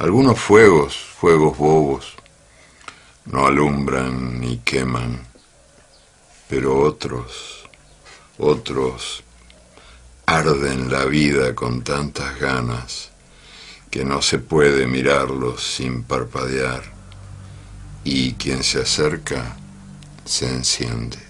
Algunos fuegos bobos, no alumbran ni queman, pero otros arden la vida con tantas ganas que no se puede mirarlos sin parpadear, y quien se acerca se enciende.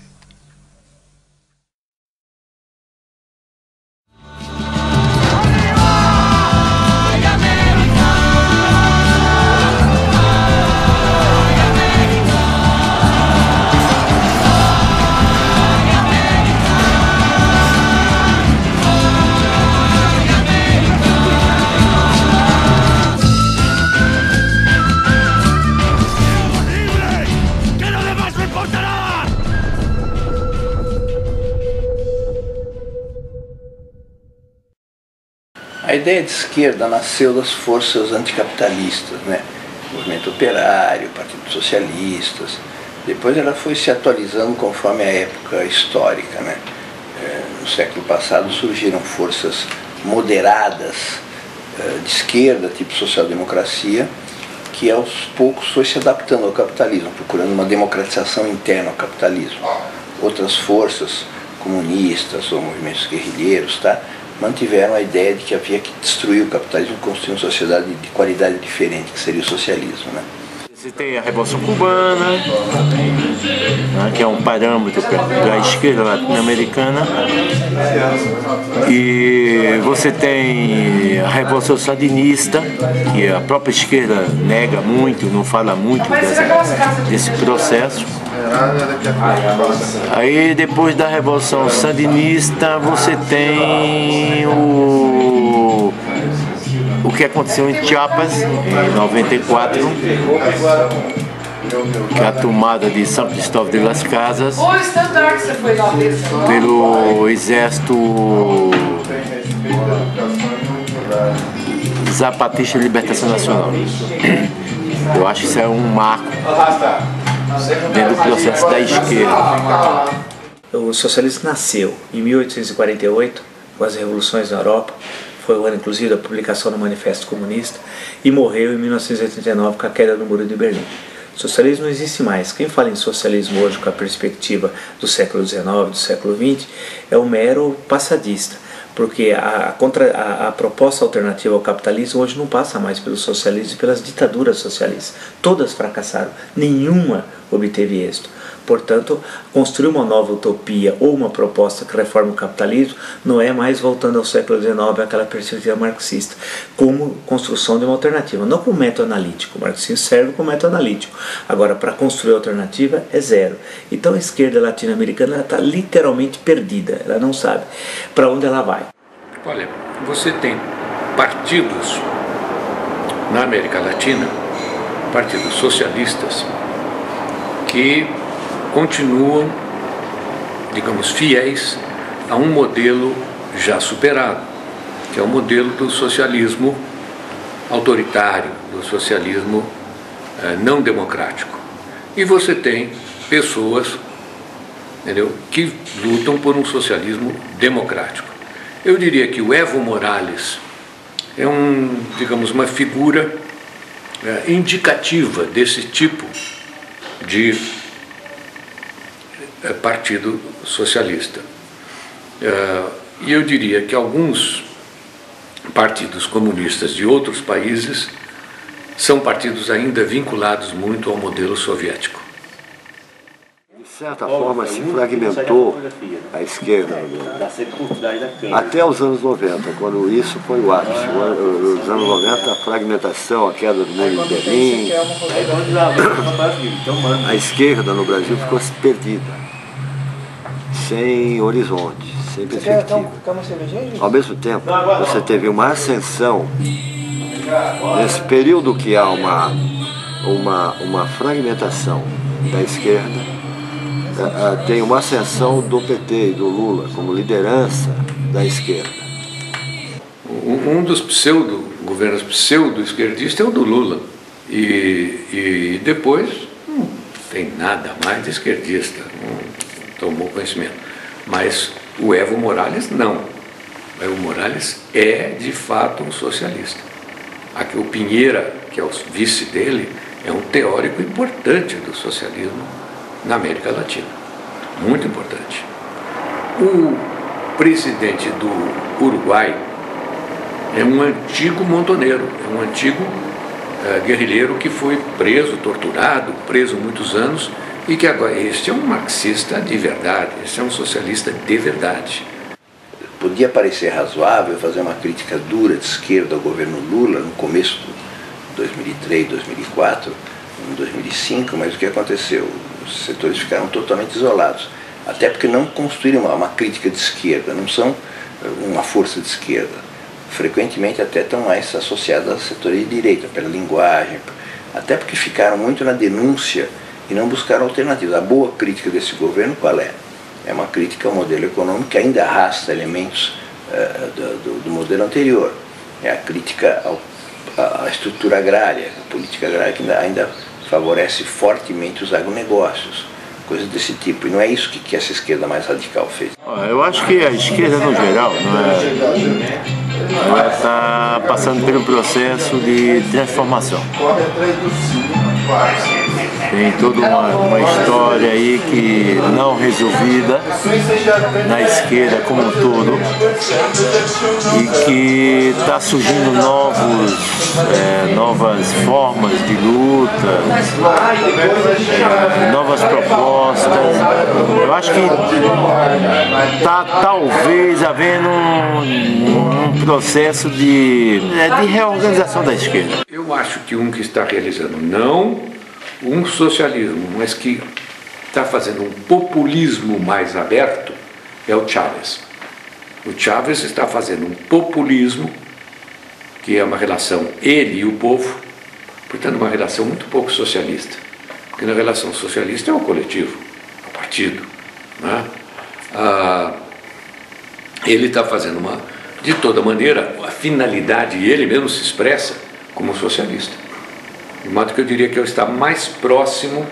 A ideia de esquerda nasceu das forças anticapitalistas, né? O movimento operário, o Partido Socialistas. Depois ela foi se atualizando conforme a época histórica, né? No século passado surgiram forças moderadas de esquerda, tipo social-democracia, que aos poucos foi se adaptando ao capitalismo, procurando uma democratização interna ao capitalismo. Outras forças comunistas ou movimentos guerrilheiros, tá? Mantiveram a ideia de que havia que destruir o capitalismo e construir uma sociedade de qualidade diferente, que seria o socialismo, né? Você tem a Revolução Cubana, né, que é um parâmetro da esquerda latino-americana, e você tem a Revolução Sandinista, que a própria esquerda nega muito, não fala muito desse processo. Aí depois da Revolução Sandinista você tem o que aconteceu em Chiapas em 94, que é a tomada de São Cristóvão de las Casas pelo exército Zapatista de Libertação Nacional. Eu acho que isso é um marco dentro do processo da esquerda. O socialismo nasceu em 1848, com as revoluções na Europa, foi o ano inclusive da publicação do Manifesto Comunista, e morreu em 1989 com a queda do Muro de Berlim. O socialismo não existe mais. Quem fala em socialismo hoje com a perspectiva do século XIX, do século XX, é um mero passadista, porque a proposta alternativa ao capitalismo hoje não passa mais pelo socialismo e pelas ditaduras socialistas. Todas fracassaram, nenhuma obteve êxito. Portanto, construir uma nova utopia ou uma proposta que reforme o capitalismo não é mais voltando ao século XIX, aquela perspectiva marxista, como construção de uma alternativa, não como método analítico. O marxismo serve como método analítico. Agora, para construir a alternativa é zero. Então a esquerda latino-americana está literalmente perdida, ela não sabe para onde ela vai. Olha, você tem partidos na América Latina, partidos socialistas, que continuam, digamos, fiéis a um modelo já superado, que é o modelo do socialismo autoritário, do socialismo não democrático. E você tem pessoas, entendeu, que lutam por um socialismo democrático. Eu diria que o Evo Morales é digamos, uma figura indicativa desse tipo de partido socialista. E eu diria que alguns partidos comunistas de outros países são partidos ainda vinculados muito ao modelo soviético. De certa forma se fragmentou a esquerda até os anos 90, quando isso foi o ápice. Nos anos 90, a fragmentação, a queda do Muro de Berlim, a esquerda no Brasil ficou perdida, sem horizonte, sem perspectiva. Ao mesmo tempo, você teve uma ascensão, nesse período que há uma fragmentação da esquerda, tem uma ascensão do PT e do Lula como liderança da esquerda. Um dos governos pseudo-esquerdistas é o do Lula. E depois não tem nada mais de esquerdista, não tomou conhecimento. Mas o Evo Morales não. O Evo Morales é de fato um socialista. O Pinheira, que é o vice dele, é um teórico importante do socialismo na América Latina, muito importante. O presidente do Uruguai é um antigo montoneiro, é um antigo guerrilheiro que foi preso, torturado, preso muitos anos, e que agora, este é um marxista de verdade, este é um socialista de verdade. Podia parecer razoável fazer uma crítica dura de esquerda ao governo Lula no começo de 2003, 2004, em 2005, mas o que aconteceu? Os setores ficaram totalmente isolados, até porque não construíram uma crítica de esquerda, não são uma força de esquerda. Frequentemente até estão mais associadas a setores de direita, pela linguagem, até porque ficaram muito na denúncia e não buscaram alternativas. A boa crítica desse governo qual é? É uma crítica ao modelo econômico que ainda arrasta elementos do modelo anterior. É a crítica à estrutura agrária, a política agrária que ainda favorece fortemente os agronegócios, coisas desse tipo. E não é isso que essa esquerda mais radical fez. Eu acho que a esquerda no geral ela está passando por um processo de transformação. Tem toda uma história aí que não resolvida na esquerda como um todo e que está surgindo novas formas de luta, novas propostas. Eu acho que está talvez havendo um processo de reorganização da esquerda. Eu acho que que está realizando não um socialismo, mas que está fazendo um populismo mais aberto, é o Chávez. O Chávez está fazendo um populismo que é uma relação ele e o povo, portanto uma relação muito pouco socialista, porque na relação socialista é o coletivo, é o partido, né? Ele está fazendo de toda maneira, a finalidade, e ele mesmo se expressa como socialista. De modo que eu diria que ele está mais próximo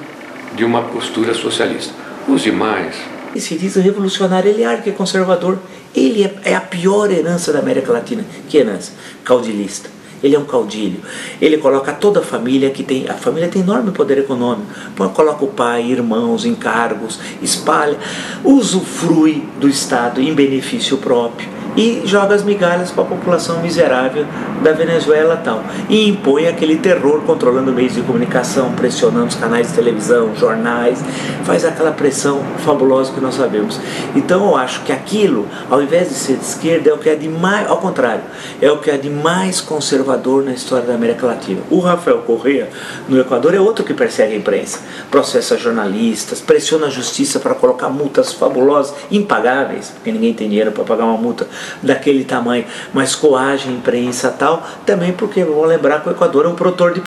de uma postura socialista. Os demais... Esse diz revolucionário, ele é arquiconservador. Ele é a pior herança da América Latina. Que herança? Caudilista. Ele é um caudilho. Ele coloca toda a família a família tem enorme poder econômico. Coloca o pai, irmãos, encargos, espalha, usufrui do Estado em benefício próprio e joga as migalhas para a população miserável da Venezuela e tal. E impõe aquele terror controlando meios de comunicação, pressionando os canais de televisão, jornais, faz aquela pressão fabulosa que nós sabemos. Então eu acho que aquilo, ao invés de ser de esquerda, é o que é de mais, ao contrário, é o que é de mais conservador na história da América Latina. O Rafael Correa, no Equador, é outro que persegue a imprensa, processa jornalistas, pressiona a justiça para colocar multas fabulosas, impagáveis, porque ninguém tem dinheiro para pagar uma multa daquele tamanho, mas coage a imprensa tal, também porque, vamos lembrar que o Equador é um produtor de